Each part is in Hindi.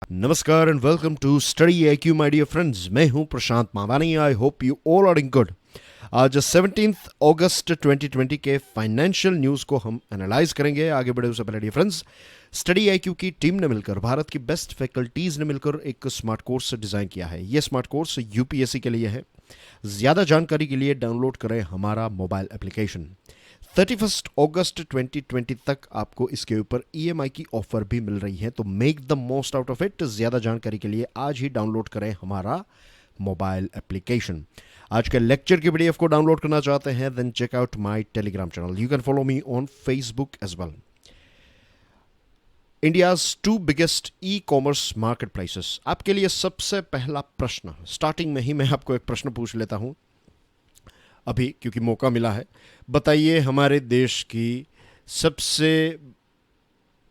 नमस्कार and welcome to study IQ my dear friends. मैं हूं Prashant Mawani. I hope you all are in good. आज 17 अगस्त 2020 के फाइनेंशियल न्यूज़ को हम एनालाइज करेंगे। आगे बढ़े उससे पहले डियर फ्रेंड्स, स्टडी आईक्यू की टीम ने मिलकर, भारत की बेस्ट फैकल्टीज़ ने मिलकर एक स्मार्ट कोर्स डिज़ाइन किया है। ये स्मार्ट कोर्स यूपीएससी के लिए है। ज़्यादा जानकारी के लिए डाउनलोड करें हमारा मोबाइल एप्लीकेशन। 31 अगस्त 2020 तक आपको इसके ऊपर ईएमआई की ऑफर भी मिल रही है, तो make the most out of it. ज़्यादा जानकारी के लिए आज ही डाउनलोड करें हमारा मोबाइल एप्लीकेशन। आज के लेक्चर की पीडीएफ को डाउनलोड करना चाहते हैं, then check out my Telegram channel. You can follow me on Facebook as well. India's 2 biggest e commerce marketplaces. आपके लिए सबसे पहला प्रश्न, स्टार्टिंग में ही मैं आपको एक प्रश्न पूछ लेता हूं अभी, क्योंकि मौका मिला है। बताइए हमारे देश की सबसे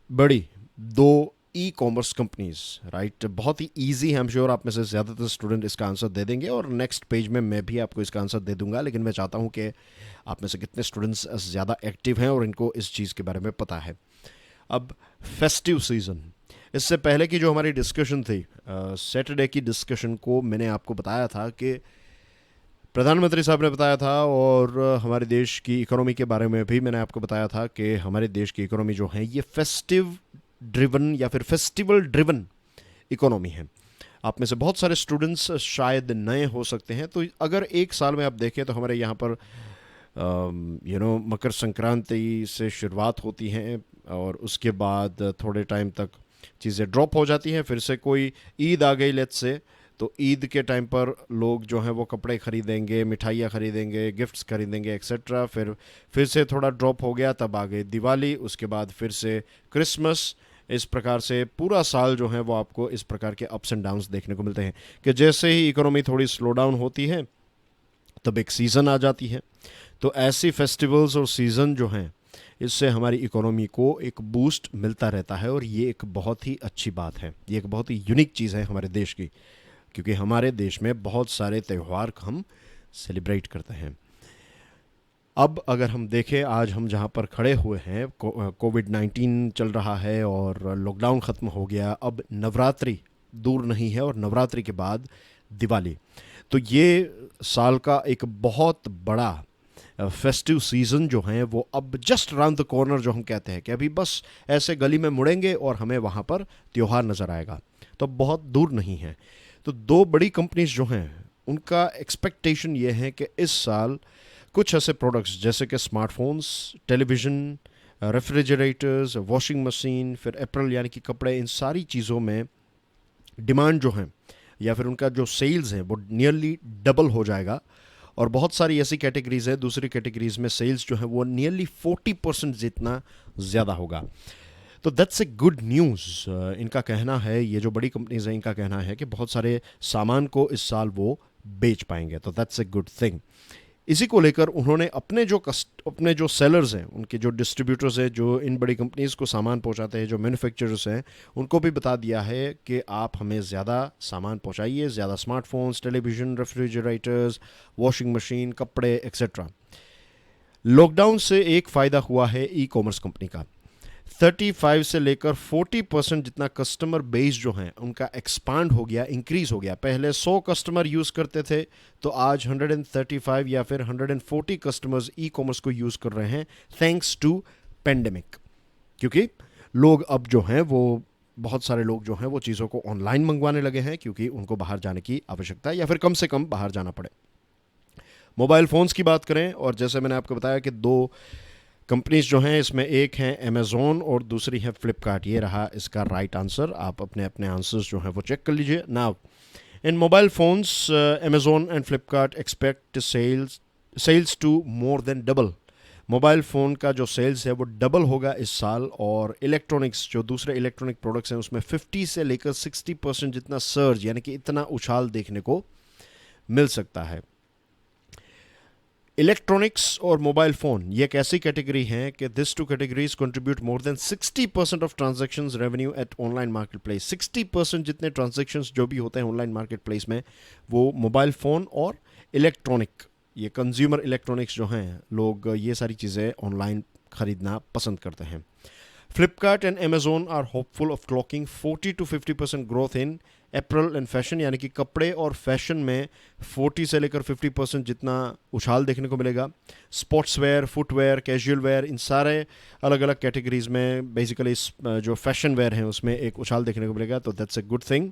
बड़ी दो ई कॉमर्स कंपनीज। राइट, बहुत ही इजी है। आई एम श्योर आप में से ज़्यादातर स्टूडेंट इसका आंसर दे देंगे और नेक्स्ट पेज में मैं भी आपको इसका आंसर दे दूंगा, लेकिन मैं चाहता हूं कि आप में से कितने स्टूडेंट्स ज़्यादा एक्टिव हैं और इनको इस चीज़ के बारे में पता है। अब फेस्टिव सीज़न, इससे पहले की जो हमारी डिस्कशन थी, सैटरडे की डिस्कशन को मैंने आपको बताया था कि प्रधानमंत्री साहब ने बताया था, और हमारे देश की इकोनॉमी के बारे में भी मैंने आपको बताया था कि हमारे देश की इकोनॉमी जो है ये फेस्टिव ड्रिवन या फिर फेस्टिवल ड्रिवन इकोनॉमी है। आप में से बहुत सारे स्टूडेंट्स शायद नए हो सकते हैं, तो अगर एक साल में आप देखें तो हमारे यहाँ पर मकर संक्रांति से शुरुआत होती है और उसके बाद थोड़े टाइम तक चीज़ें ड्रॉप हो जाती हैं। फिर से कोई ईद आ गई लेट्स से, तो ईद के टाइम पर लोग जो हैं वो कपड़े खरीदेंगे, मिठाइयाँ खरीदेंगे, गिफ्ट्स खरीदेंगे एक्सेट्रा। फिर से थोड़ा ड्रॉप हो गया, तब आ गई दिवाली, उसके बाद फिर से क्रिसमस। इस प्रकार से पूरा साल जो है वो आपको इस प्रकार के अप्स एंड डाउन्स देखने को मिलते हैं कि जैसे ही इकोनॉमी थोड़ी स्लो डाउन होती है तब एक सीज़न आ जाती है। तो ऐसी फेस्टिवल्स और सीज़न जो हैं, इससे हमारी इकोनॉमी को एक बूस्ट मिलता रहता है और ये एक बहुत ही अच्छी बात है। ये एक बहुत ही यूनिक चीज़ है हमारे देश की, क्योंकि हमारे देश में बहुत सारे त्यौहार हम सेलिब्रेट करते हैं। अब अगर हम देखें, आज हम जहाँ पर खड़े हुए हैं, कोविड-19 चल रहा है और लॉकडाउन ख़त्म हो गया। अब नवरात्रि दूर नहीं है और नवरात्रि के बाद दिवाली। तो ये साल का एक बहुत बड़ा फेस्टिव सीज़न जो है वो अब जस्ट राउंड द कॉर्नर, जो हम कहते हैं कि अभी बस ऐसे गली में मुड़ेंगे और हमें वहाँ पर त्यौहार नज़र आएगा, तो बहुत दूर नहीं है। तो दो बड़ी कंपनीज जो हैं उनका एक्सपेक्टेशन ये है कि इस साल कुछ ऐसे प्रोडक्ट्स जैसे कि smartphones, television, refrigerators, washing machine, फिर अप्रैल यानी कि कपड़े, इन सारी चीज़ों में डिमांड जो है या फिर उनका जो सेल्स है वो नियरली डबल हो जाएगा। और बहुत सारी ऐसी कैटेगरीज है, दूसरी कैटेगरीज में सेल्स जो है वो नियरली 40% जितना ज़्यादा होगा। तो दैट्स ए गुड न्यूज़। इनका कहना है, ये जो बड़ी कंपनीज हैं इनका कहना है कि बहुत सारे सामान को इस साल वो बेच पाएंगे, तो दैट्स ए गुड थिंग। इसी को लेकर उन्होंने अपने जो सेलर्स हैं, उनके जो डिस्ट्रीब्यूटर्स हैं, जो इन बड़ी कंपनीज को सामान पहुंचाते हैं, जो मैन्युफैक्चरर्स हैं, उनको भी बता दिया है कि आप हमें ज़्यादा सामान पहुंचाइए, ज़्यादा smartphones, television, refrigerators, washing machine, कपड़े एक्सेट्रा। लॉकडाउन से एक फ़ायदा हुआ है ई कॉमर्स कंपनी का। 35 से लेकर 40% जितना कस्टमर बेस जो है उनका एक्सपांड हो गया, इंक्रीज हो गया। पहले 100 कस्टमर यूज़ करते थे, तो आज 135 या फिर 140 कस्टमर्स ई कॉमर्स को यूज़ कर रहे हैं, थैंक्स टू पेंडेमिक। क्योंकि लोग अब जो हैं वो, बहुत सारे लोग जो हैं वो चीज़ों को ऑनलाइन मंगवाने लगे हैं, क्योंकि उनको बाहर जाने की आवश्यकता है या फिर कम से कम बाहर जाना पड़े। मोबाइल फ़ोन्स की बात करें, और जैसे मैंने आपको बताया कि दो कंपनीज जो हैं, इसमें एक है अमेज़ॉन और दूसरी है फ्लिपकार्ट। ये रहा इसका राइट आंसर। आप अपने अपने आंसर्स जो हैं वो चेक कर लीजिए। Now in mobile phones, Amazon and Flipkart expect sales to more than double. Mobile phone का जो सेल्स है वो डबल होगा इस साल, और इलेक्ट्रॉनिक्स, जो दूसरे इलेक्ट्रॉनिक प्रोडक्ट्स हैं, उसमें 50 से लेकर 60% जितना सर्ज, यानी कि इतना उछाल देखने को मिल सकता है। इलेक्ट्रॉनिक्स और मोबाइल फ़ोन ये एक ऐसी कैटेगरी है कि this two categories contribute more than 60% of transactions revenue at online marketplace. 60% जितने ट्रांजैक्शंस जो भी होते हैं ऑनलाइन मार्केट प्लेस में, वो मोबाइल फ़ोन और इलेक्ट्रॉनिक, ये कंज्यूमर इलेक्ट्रॉनिक्स जो हैं, लोग ये सारी चीज़ें ऑनलाइन ख़रीदना पसंद करते हैं। Flipkart and Amazon are hopeful of clocking 40 to 50% growth in April and fashion, यानी कि कपड़े और फैशन में 40 से लेकर 50% जितना उछाल देखने को मिलेगा. Sports wear, footwear, casual wear, इन सारे अलग अलग कैटेगरीज में बेसिकली जो फैशन वेयर हैं उसमें एक उछाल देखने को मिलेगा. तो दैट्स अ गुड थिंग.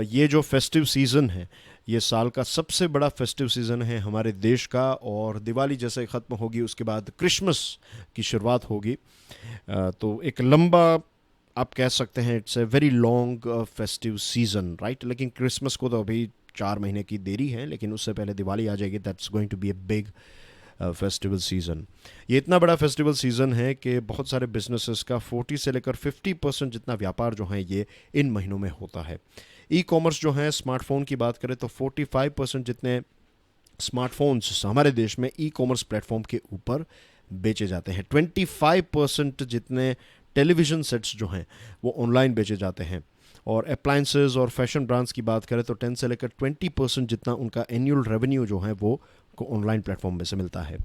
ये जो फेस्टिव सीज़न है, ये साल का सबसे बड़ा फेस्टिव सीज़न है हमारे देश का, और दिवाली जैसे ख़त्म होगी उसके बाद क्रिसमस की शुरुआत होगी. तो एक लंबा, आप कह सकते हैं it's a very long festive season, right. लेकिन क्रिसमस को तो अभी 4 महीने की देरी है, लेकिन उससे पहले दिवाली आ जाएगी. That's going to be a big festival season. ये इतना बड़ा फेस्टिवल सीज़न है कि बहुत सारे बिजनेसेस का 40 से लेकर 50% जितना व्यापार जो है ये इन महीनों में होता है. ई कॉमर्स जो है, स्मार्टफोन की बात करें तो 45% जितने स्मार्टफोन्स हमारे देश में ई कॉमर्स प्लेटफॉर्म के ऊपर बेचे जाते हैं. 25% जितने टेलीविज़न सेट्स जो हैं वो ऑनलाइन बेचे जाते हैं. और अप्लायंसेस और फैशन ब्रांड्स की बात करें तो 10 से लेकर 20% जितना उनका एनुअल रेवेन्यू जो है वो को ऑनलाइन प्लेटफॉर्म में से मिलता है.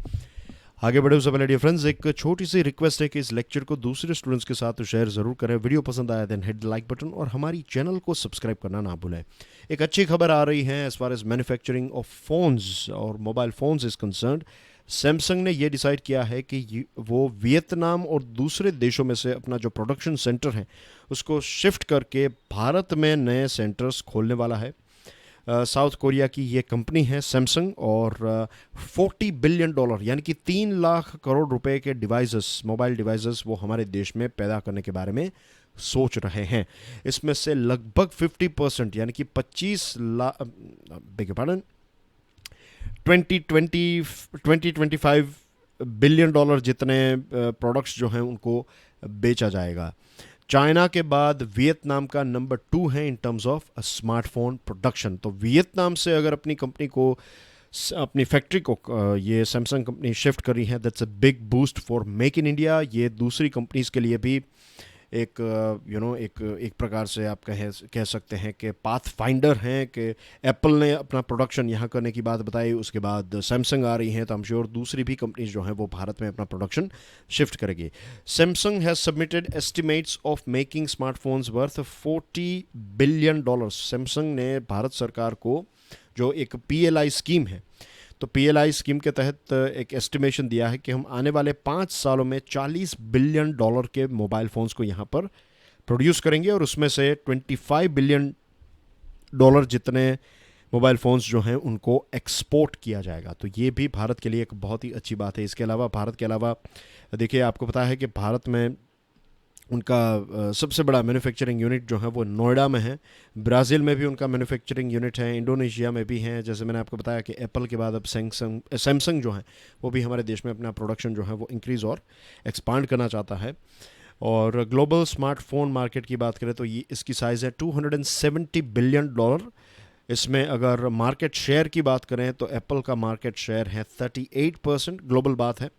आगे बढ़े उससे पहले डियर फ्रेंड्स, एक छोटी सी रिक्वेस्ट है कि इस लेक्चर को दूसरे स्टूडेंट्स के साथ शेयर ज़रूर करें. वीडियो पसंद आया then hit the like button, और हमारी चैनल को सब्सक्राइब करना ना भूलें. एक अच्छी खबर आ रही है as far as manufacturing of phones और mobile phones is concerned. Samsung ने ये डिसाइड किया है कि वो वियतनाम और दूसरे देशों में से अपना जो प्रोडक्शन सेंटर है उसको शिफ्ट करके भारत में नए सेंटर्स खोलने वाला है. साउथ कोरिया की ये कंपनी है सैमसंग, और $40 बिलियन यानी कि 3 लाख करोड़ रुपए के डिवाइसेस, मोबाइल डिवाइसेस वो हमारे देश में पैदा करने के बारे में सोच रहे हैं. इसमें से लगभग 50% यानी कि 25 lakh, beg pardon, 20-25 billion dollar जितने प्रोडक्ट्स जो हैं उनको बेचा जाएगा. चाइना के बाद वियतनाम का नंबर 2 है in terms of smartphone production. तो वियतनाम से अगर अपनी कंपनी को, अपनी फैक्ट्री को ये सैमसंग कंपनी शिफ्ट करी है, that's a big boost for make in India. ये दूसरी कंपनीज के लिए भी एक एक प्रकार से आप कह सकते हैं कि पाथ फाइंडर हैं कि एप्पल ने अपना प्रोडक्शन यहाँ करने की बात बताई, उसके बाद सैमसंग आ रही हैं, तो आई एम श्योर दूसरी भी कंपनीज जो हैं वो भारत में अपना प्रोडक्शन शिफ्ट करेगी. Samsung has submitted estimates of making smartphones worth $40 billion. Samsung ने भारत सरकार को जो एक PLI स्कीम है, तो PLI स्कीम के तहत एक एस्टिमेशन दिया है कि हम आने वाले 5 सालों में $40 बिलियन के मोबाइल फ़ोन्स को यहाँ पर प्रोड्यूस करेंगे, और उसमें से $25 बिलियन जितने मोबाइल फ़ोन्स जो हैं उनको एक्सपोर्ट किया जाएगा. तो ये भी भारत के लिए एक बहुत ही अच्छी बात है. इसके अलावा भारत के अलावा देखिए, आपको पता है कि भारत में उनका सबसे बड़ा मैन्युफैक्चरिंग यूनिट जो है वो नोएडा में है. ब्राज़ील में भी उनका मैन्युफैक्चरिंग यूनिट है, इंडोनेशिया में भी है. जैसे मैंने आपको बताया कि एप्पल के बाद अब सैमसंग जो है वो भी हमारे देश में अपना प्रोडक्शन जो है वो इंक्रीज़ और एक्सपांड करना चाहता है. और ग्लोबल स्मार्टफोन मार्केट की बात करें तो ये इसकी साइज़ है $270 बिलियन. इसमें अगर मार्केट शेयर की बात करें तो एप्पल का मार्केट शेयर है 38%, ग्लोबल बात है,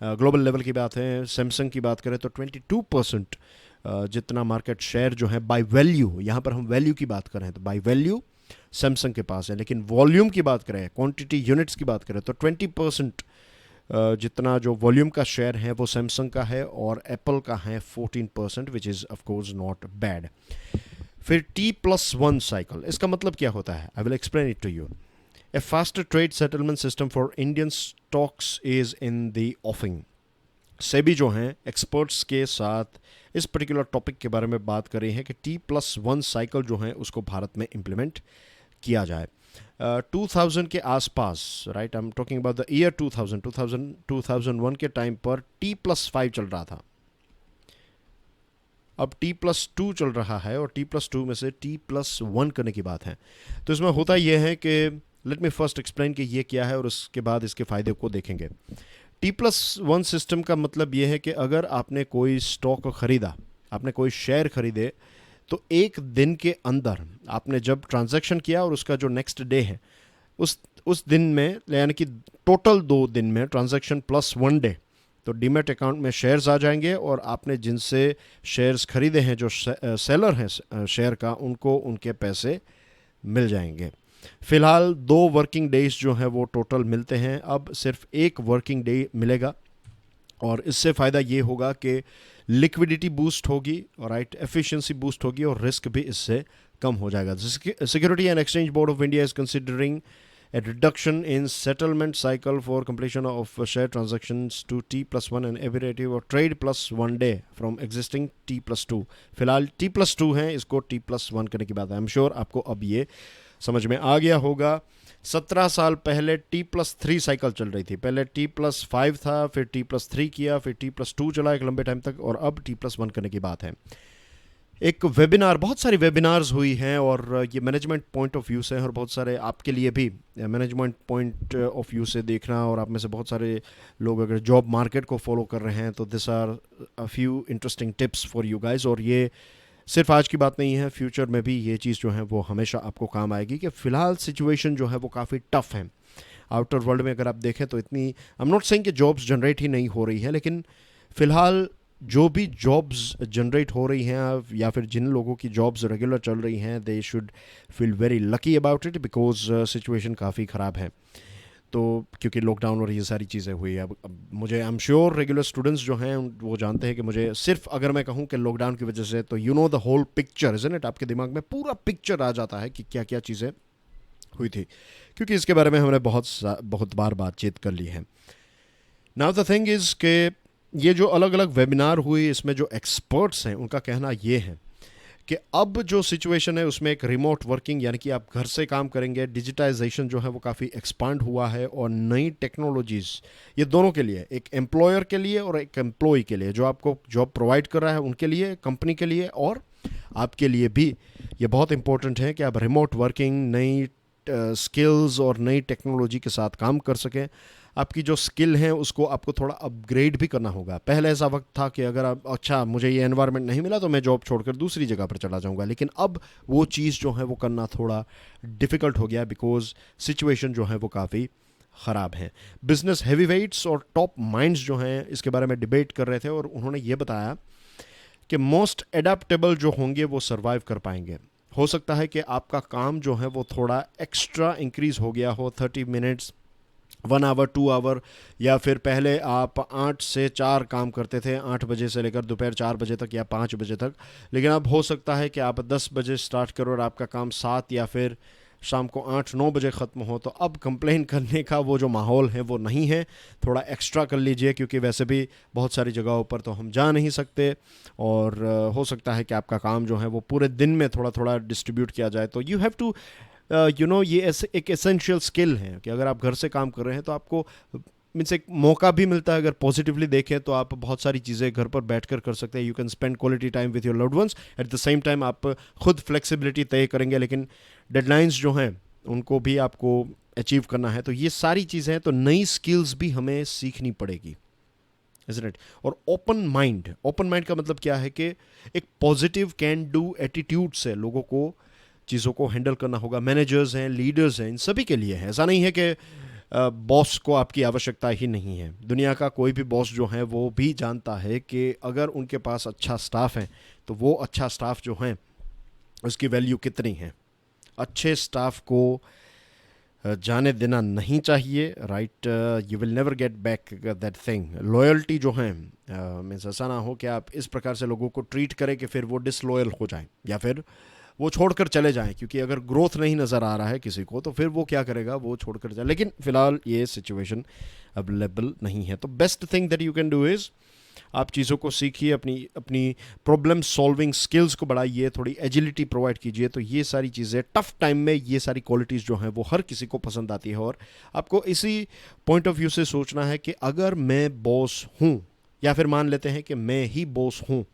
ग्लोबल लेवल की बात है. सैमसंग की बात करें तो 22% जितना मार्केट शेयर जो है बाय वैल्यू, यहाँ पर हम वैल्यू की बात करें तो बाय वैल्यू सैमसंग के पास है. लेकिन वॉल्यूम की बात करें, क्वांटिटी यूनिट्स की बात करें तो 20% जितना जो वॉल्यूम का शेयर है वो सैमसंग का है, और एप्पल का है 14%, which is of course not bad. फिर T+1 साइकिल, इसका मतलब क्या होता है? I will explain it to you. A faster trade settlement system for Indian stocks is in the offing. SEBI जो हैं एक्सपर्ट्स के साथ इस पर्टिकुलर टॉपिक के बारे में बात कर रही है कि T+1 साइकिल जो है उसको भारत में इम्प्लीमेंट किया जाए. 2000 के आसपास, right, I am talking about the year 2001 के टाइम पर T+5 चल रहा था. अब T+2 चल रहा है, और T+2 में से T+1 करने की बात है. तो इसमें होता यह है कि लेट मी फर्स्ट एक्सप्लेन कि ये क्या है, और उसके बाद इसके फ़ायदे को देखेंगे. T+1 सिस्टम का मतलब ये है कि अगर आपने कोई स्टॉक खरीदा, आपने कोई शेयर खरीदे, तो एक दिन के अंदर आपने जब ट्रांजैक्शन किया और उसका जो नेक्स्ट डे है उस दिन में, यानी कि टोटल 2 दिन में ट्रांजैक्शन प्लस 1 डे, तो डीमैट अकाउंट में शेयर्स आ जाएंगे, और आपने जिनसे शेयर्स खरीदे हैं, जो सेलर हैं शेयर का, उनको उनके पैसे मिल जाएंगे. फ़िलहाल 2 वर्किंग डेज जो है वो टोटल मिलते हैं, अब सिर्फ 1 वर्किंग डे मिलेगा. और इससे फ़ायदा ये होगा कि लिक्विडिटी बूस्ट होगी, राइट, एफिशिएंसी बूस्ट होगी और रिस्क भी इससे कम हो जाएगा. Security and exchange board of India is considering a reduction in settlement cycle for completion of share transactions to T+1 and abbreviative or trade plus 1 day from existing T+2. फिलहाल T+2 है, इसको T+1 करने की बात है. आई एम श्योर आपको अब ये समझ में आ गया होगा. 17 साल पहले T+3 साइकिल चल रही थी. पहले T+5 था, फिर T+3 किया, फिर T+2 चला एक लंबे टाइम तक, और अब T+1 करने की बात है. एक वेबिनार, बहुत सारी वेबिनार्स हुई हैं और ये मैनेजमेंट पॉइंट ऑफ व्यू से है, और बहुत सारे आपके लिए भी मैनेजमेंट पॉइंट ऑफ व्यू से देखना, और आप में से बहुत सारे लोग अगर जॉब मार्केट को फॉलो कर रहे हैं तो this are a few interesting tips for you guys. और ये सिर्फ आज की बात नहीं है, फ्यूचर में भी ये चीज़ जो है वो हमेशा आपको काम आएगी. कि फ़िलहाल सिचुएशन जो है वो काफ़ी टफ है. आउटर वर्ल्ड में अगर आप देखें तो इतनी, आई एम नॉट सेइंग कि जॉब्स जनरेट ही नहीं हो रही हैं, लेकिन फ़िलहाल जो भी जॉब्स जनरेट हो रही हैं या फिर जिन लोगों की जॉब्स रेगुलर चल रही हैं, they should feel very lucky about it, because situation काफ़ी ख़राब है. तो क्योंकि लॉकडाउन और ये सारी चीज़ें हुई. अब मुझे I am sure regular students जो हैं वो जानते हैं कि मुझे सिर्फ अगर मैं कहूँ कि लॉकडाउन की वजह से, तो you know the whole picture, isn't it, आपके दिमाग में पूरा पिक्चर आ जाता है कि क्या क्या चीज़ें हुई थी, क्योंकि इसके बारे में हमने बहुत बार बातचीत कर ली है. नाउ द थिंग इज़ के ये जो अलग अलग वेबिनार हुई, इसमें जो एक्सपर्ट्स हैं उनका कहना ये है कि अब जो सिचुएशन है उसमें एक रिमोट वर्किंग, यानी कि आप घर से काम करेंगे, डिजिटाइजेशन जो है वो काफ़ी एक्सपांड हुआ है, और नई टेक्नोलॉजीज़, ये दोनों के लिए, एक एम्प्लॉयर के लिए और एक एम्प्लॉय के लिए, जो आपको जॉब प्रोवाइड कर रहा है उनके लिए, कंपनी के लिए, और आपके लिए भी ये बहुत इंपॉर्टेंट है कि आप रिमोट वर्किंग, नई स्किल्स और नई टेक्नोलॉजी के साथ काम कर सकें. आपकी जो स्किल है उसको आपको थोड़ा अपग्रेड भी करना होगा. पहले ऐसा वक्त था कि अगर आप, अच्छा मुझे ये एनवायरनमेंट नहीं मिला तो मैं जॉब छोड़कर दूसरी जगह पर चला जाऊंगा, लेकिन अब वो चीज़ जो है वो करना थोड़ा डिफ़िकल्ट हो गया, बिकॉज सिचुएशन जो है वो काफ़ी ख़राब है. बिजनेस हैवी वेट्स और टॉप माइंड्स जो हैं इसके बारे में डिबेट कर रहे थे, और उन्होंने ये बताया कि मोस्ट एडाप्टेबल जो होंगे वो सर्वाइव कर पाएंगे. हो सकता है कि आपका काम जो है वो थोड़ा एक्स्ट्रा इंक्रीज़ हो गया हो, 30 मिनट्स, 1 आवर, 2 आवर, या फिर पहले आप 8 से 4 काम करते थे, 8 बजे से लेकर दोपहर 4 बजे तक या 5 बजे तक, लेकिन अब हो सकता है कि आप 10 बजे स्टार्ट करो और आपका काम 7 या फिर शाम को 8-9 बजे ख़त्म हो. तो अब कंप्लेन करने का वो जो माहौल है वो नहीं है. थोड़ा एक्स्ट्रा कर लीजिए, क्योंकि वैसे भी बहुत सारी जगहों पर तो हम जा नहीं सकते, और हो सकता है कि आपका काम जो है वो पूरे दिन में थोड़ा थोड़ा डिस्ट्रीब्यूट किया जाए. तो यू हैव टू ये एक एसेंशियल स्किल है कि अगर आप घर से काम कर रहे हैं तो आपको मीन्स एक मौका भी मिलता है. अगर पॉजिटिवली देखें तो आप बहुत सारी चीज़ें घर पर बैठकर कर सकते हैं. You can spend quality time with your loved ones. At the same time आप खुद फ्लेक्सिबिलिटी तय करेंगे, लेकिन डेडलाइंस जो हैं उनको भी आपको अचीव करना है. तो ये सारी चीज़ें हैं, तो नई स्किल्स भी हमें सीखनी पड़ेगी, isn't it? और ओपन माइंड का मतलब क्या है कि एक पॉजिटिव कैन डू एटीट्यूड से लोगों को चीज़ों को हैंडल करना होगा. मैनेजर्स हैं, लीडर्स हैं, इन सभी के लिए है. ऐसा नहीं है कि बॉस को आपकी आवश्यकता ही नहीं है. दुनिया का कोई भी बॉस जो है वो भी जानता है कि अगर उनके पास अच्छा स्टाफ है तो वो अच्छा स्टाफ जो है उसकी वैल्यू कितनी है. अच्छे स्टाफ को जाने देना नहीं चाहिए, right. You will never get back that thing. Loyalty जो है मीन्स ऐसा ना हो कि आप इस प्रकार से लोगों को ट्रीट करें कि फिर वो डिसलॉयल हो जाए या फिर वो छोड़कर चले जाएं, क्योंकि अगर ग्रोथ नहीं नज़र आ रहा है किसी को तो फिर वो क्या करेगा, वो छोड़कर जाए. लेकिन फ़िलहाल ये सिचुएशन अवेलेबल नहीं है. तो best thing that you can do is आप चीज़ों को सीखिए, अपनी प्रॉब्लम सॉल्विंग स्किल्स को बढ़ाइए, थोड़ी एजिलिटी प्रोवाइड कीजिए. तो ये सारी चीज़ें टफ टाइम में, ये सारी क्वालिटीज़ जो हैं वो हर किसी को पसंद आती है. और आपको इसी पॉइंट ऑफ व्यू से सोचना है कि अगर मैं बॉस हूँ, या फिर मान लेते हैं कि मैं ही बॉस हूँ,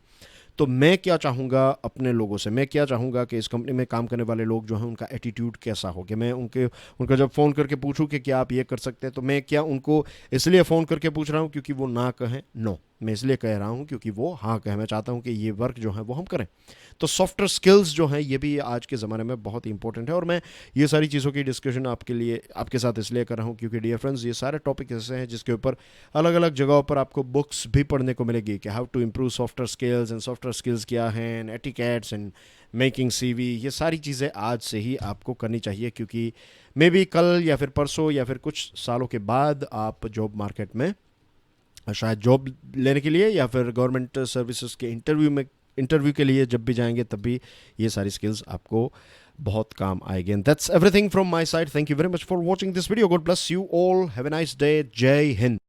तो मैं क्या चाहूँगा अपने लोगों से, मैं क्या चाहूँगा कि इस कंपनी में काम करने वाले लोग जो हैं उनका एटीट्यूड कैसा हो. कि मैं उनका जब फ़ोन करके पूछूं कि क्या आप ये कर सकते हैं, तो मैं क्या उनको इसलिए फ़ोन करके पूछ रहा हूँ क्योंकि वो ना कहें, नो, मैं इसलिए कह रहा हूँ क्योंकि वो हाँ कहें. मैं चाहता हूँ कि ये वर्क जो है वो हम करें. तो सॉफ्टवेयर स्किल्स जो हैं ये भी आज के ज़माने में बहुत इंपॉर्टेंट है. और मैं ये सारी चीज़ों की डिस्कशन आपके साथ इसलिए कर रहा हूँ क्योंकि डियर फ्रेंड्स, ये सारे टॉपिक ऐसे हैं जिसके ऊपर अलग अलग जगहों पर आपको बुक्स भी पढ़ने को मिलेगी कि how to improve software skills, and software skills क्या हैं, and etiquettes, and making CV. ये सारी चीज़ें आज से ही आपको करनी चाहिए, क्योंकि मे बी कल या फिर परसों या फिर कुछ सालों के बाद आप जॉब मार्केट में शायद जॉब लेने के लिए या फिर गवर्नमेंट सर्विसेज के इंटरव्यू के लिए जब भी जाएंगे तब भी ये सारी स्किल्स आपको बहुत काम आएगी. And that's everything from my side. Thank you very much for watching this video. God bless you all. Have a nice day. जय हिंद.